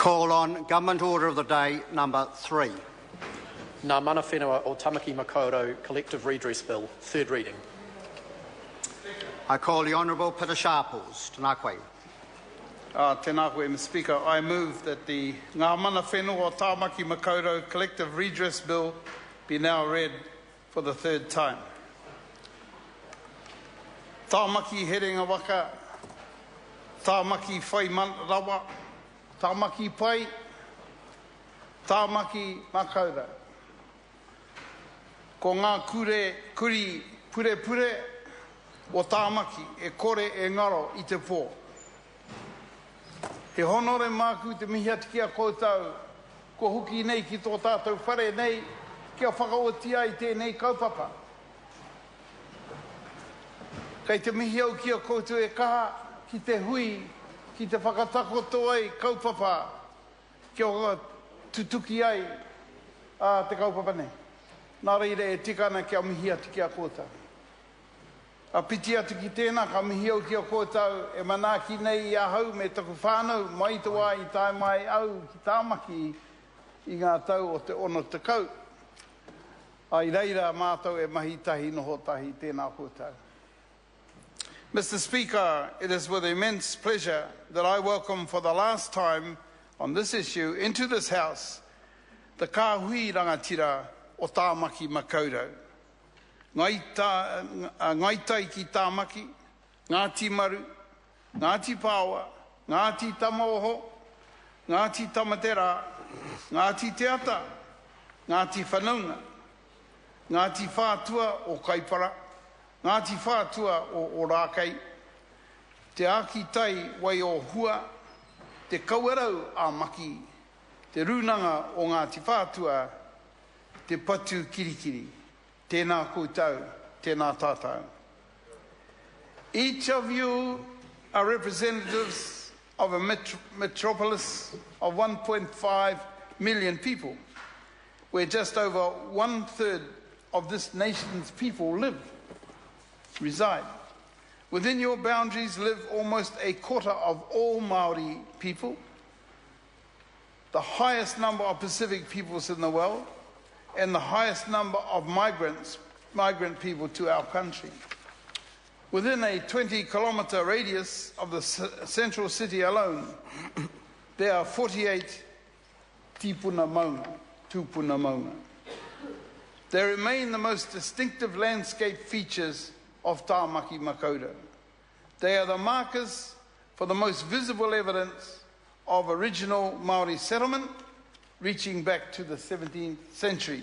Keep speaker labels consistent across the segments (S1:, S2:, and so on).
S1: Call on Government Order of the Day number 3.
S2: Ngā mana whenua o Tamaki Makaurau Collective Redress Bill, third reading.
S1: I call the Honourable Peter Sharples. Tēnā koe.
S3: Tēnā koe, Mr. Speaker. I move that the Ngā mana whenua o Tamaki Makaurau Collective Redress Bill be now read for the third time. Tamaki herenga waka, Tamaki whai rawa, Tamaki pai, Tamaki Makaurau. Ko ngā kuri pure o Tamaki e kore e ngaro i te pō. He honore māku te mihi ati kia koutou, ko huki nei ki tō tātou whare nei, kia whakaotia i tēnei kaupapa. Kei te mihi au kia koutou e kaha ki te hui, ki te whakatakoto ai kaupapa, kia o tutuki ai te kaupapa nei. Nā reire e tikana kia mihi ati kia koutou. A piti atu ki tēnā, ka mihi au kia koutou, e manaki nei i ahau me taku whānau, mai te wā i tai mai au ki Tamaki i ngā tau o te ono te kau. Ai reira mātou e mahi tahi noho tahi tēnā koutou. Mr. Speaker, it is with immense pleasure that I welcome for the last time on this issue into this House the kāhui rangatira o Tamaki Makaurau. Ngaitai ki Tamaki, Ngāti Maru, Ngāti Pāua, Ngāti Tamaoho, Ngāti Tamatera, Ngāti Teata, Ngāti Whanaunga, Ngāti Whātua o Kaipara, Ngāti Whātua o Rākei, Te Aki Tai wai o Hua, Te Kauerau a Maki, Te Runanga o Ngāti Whātua, Te Patu Kirikiri. Tēnā koutou, tēnā tātou. Each of you are representatives of a metropolis of 1.5 million people, where just over 1/3 of this nation's people reside. Within your boundaries live almost a quarter of all Māori people, the highest number of Pacific peoples in the world, and the highest number of migrant people to our country. Within a 20-kilometre radius of the central city alone, there are 48 tūpuna maunga. They remain the most distinctive landscape features of Tamaki Makaurau. They are the markers for the most visible evidence of original Māori settlement reaching back to the 17th century.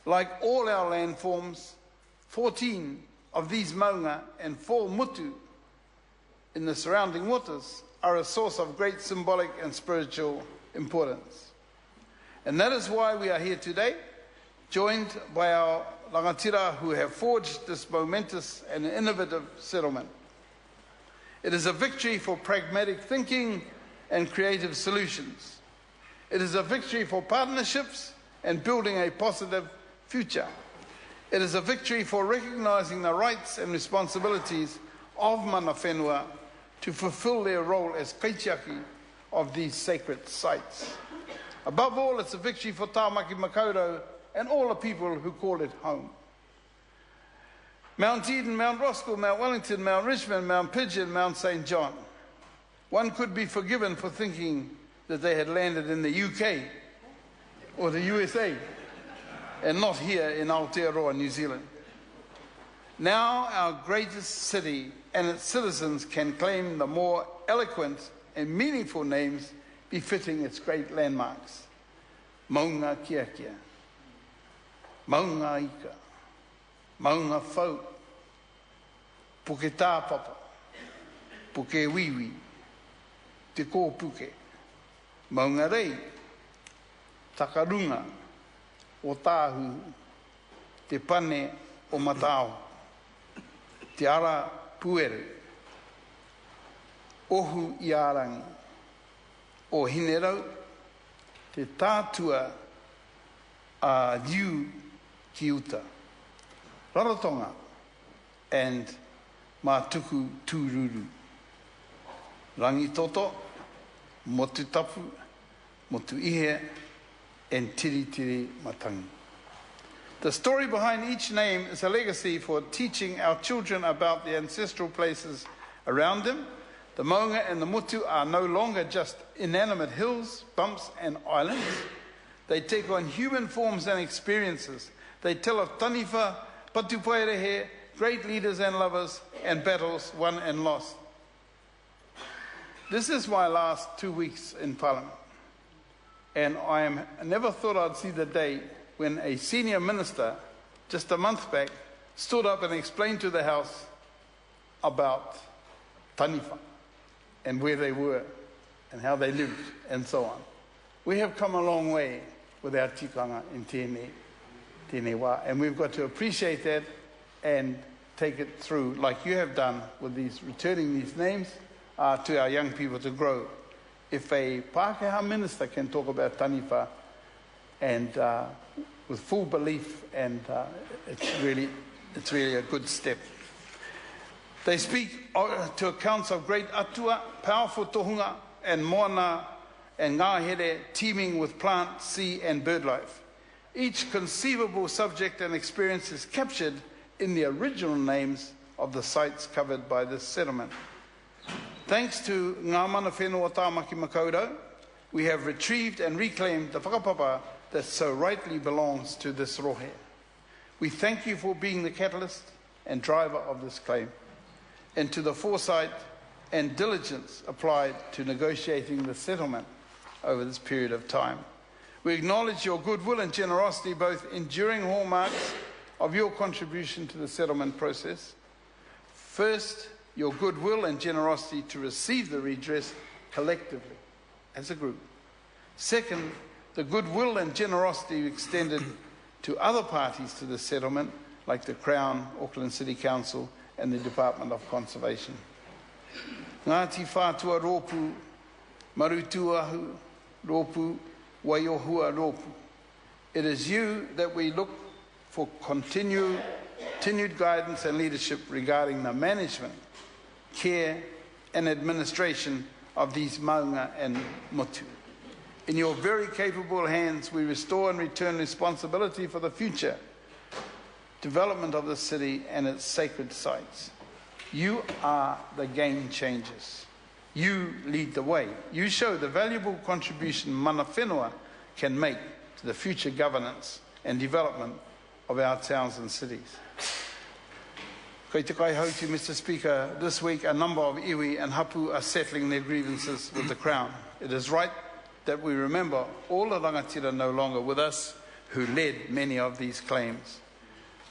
S3: Like all our landforms, 14 of these maunga and 4 mutu in the surrounding waters are a source of great symbolic and spiritual importance. And that is why we are here today, joined by our rangatira who have forged this momentous and innovative settlement. It is a victory for pragmatic thinking and creative solutions. It is a victory for partnerships and building a positive future. It is a victory for recognising the rights and responsibilities of mana whenua to fulfil their role as kaitiaki of these sacred sites. Above all, it's a victory for Tamaki Makaurau and all the people who call it home. Mount Eden, Mount Roskill, Mount Wellington, Mount Richmond, Mount Pigeon, Mount St. John. One could be forgiven for thinking that they had landed in the UK or the USA and not here in Aotearoa, New Zealand. Now our greatest city and its citizens can claim the more eloquent and meaningful names befitting its great landmarks. Maunga Kiakia, Maunga Ika, Maunga Fau, Puke Tāpapa, Puke Wiwi, Te Kōpuke, Maunga Rei, Takarunga, o Tāhu, Te Pane o Matao, Te Ara Puere, Ohu i Arangi, o Hinerau, Te Tātua a Liu ki Uta, Rarotonga, and Mātuku Tūruru. Rangi Toto, motu tapu, motu ihe, and tiri tiri matangi. The story behind each name is a legacy for teaching our children about the ancestral places around them. The maunga and the mutu are no longer just inanimate hills, bumps and islands. They take on human forms and experiences. They tell of taniwha, patupaerehe, great leaders and lovers, and battles won and lost. This is my last 2 weeks in Parliament, and I never thought I'd see the day when a senior minister, just a month back, stood up and explained to the House about taniwha and where they were and how they lived and so on. We have come a long way with our tikanga in tēnei wā, and we've got to appreciate that and take it through like you have done with returning these names to our young people to grow. If a Pākehā minister can talk about taniwha and with full belief, and it's really a good step. They speak to accounts of great atua, powerful tohunga, and moana and ngāhere teeming with plant, sea and bird life. Each conceivable subject and experience is captured in the original names of the sites covered by this settlement. Thanks to ngā mana whenua Tamaki Makaurau, we have retrieved and reclaimed the whakapapa that so rightly belongs to this rohe. We thank you for being the catalyst and driver of this claim, and to the foresight and diligence applied to negotiating the settlement over this period of time. We acknowledge your goodwill and generosity, both enduring hallmarks of your contribution to the settlement process. First, your goodwill and generosity to receive the redress collectively, as a group. Second, the goodwill and generosity extended to other parties to the settlement, like the Crown, Auckland City Council, and the Department of Conservation. Ngāti whātua rōpu, marutuahu rōpu, waiohua rōpu. It is you that we look for continued guidance and leadership regarding the management, care, and administration of these maunga and motu. In your very capable hands, we restore and return responsibility for the future development of the city and its sacred sites. You are the game changers. You lead the way. You show the valuable contribution mana whenua can make to the future governance and development of our towns and cities. Kei te kai hauti, Mr. Speaker, this week a number of iwi and hapu are settling their grievances with the Crown. It is right that we remember all the rangatira no longer with us who led many of these claims.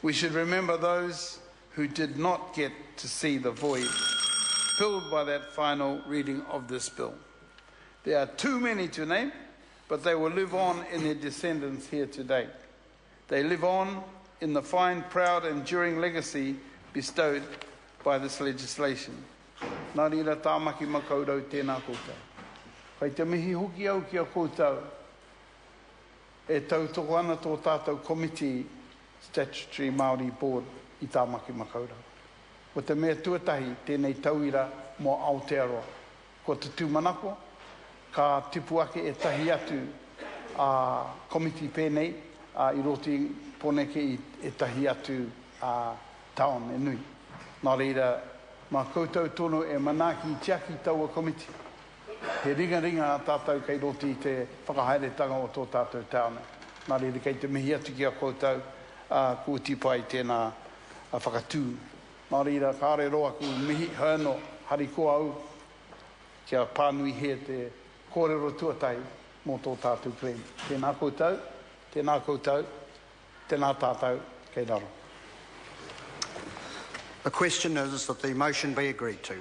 S3: We should remember those who did not get to see the void filled by that final reading of this bill. There are too many to name, but they will live on in their descendants here today. They live on in the fine, proud, enduring legacy bestowed by this legislation. Nā rira Tamaki Makaurau tēnā koutou. Kei te mihi hoki au ki a koutou e tautoko ana tō tātou Committee Statutory Māori Board i Tamaki Makaurau. Ko te mea tuatahi tēnei tauira mō Aotearoa. Ko te tūmanako, ka tipu ake e tahi atu a committee pēnei i roti poneke e tahi atu taon e nui. Nā reira, mā koutou tono e manaki i tiaki tau a committee. He ringa a tātou kei roti te whakahaeretanga o tō tātou taone. Nā reira, kei te mihi atu ki a koutou kua tipai tēnā whakatū. Nā reira, kāre roa ku mihi hano harikoa au kia pānui he te kōrero tuatai mō tō tātou klem. Tēnā koutou, tēnā tātou, kei raro.
S1: The question is that the motion be agreed to.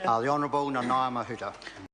S1: The Honourable Nanaia Mahuta.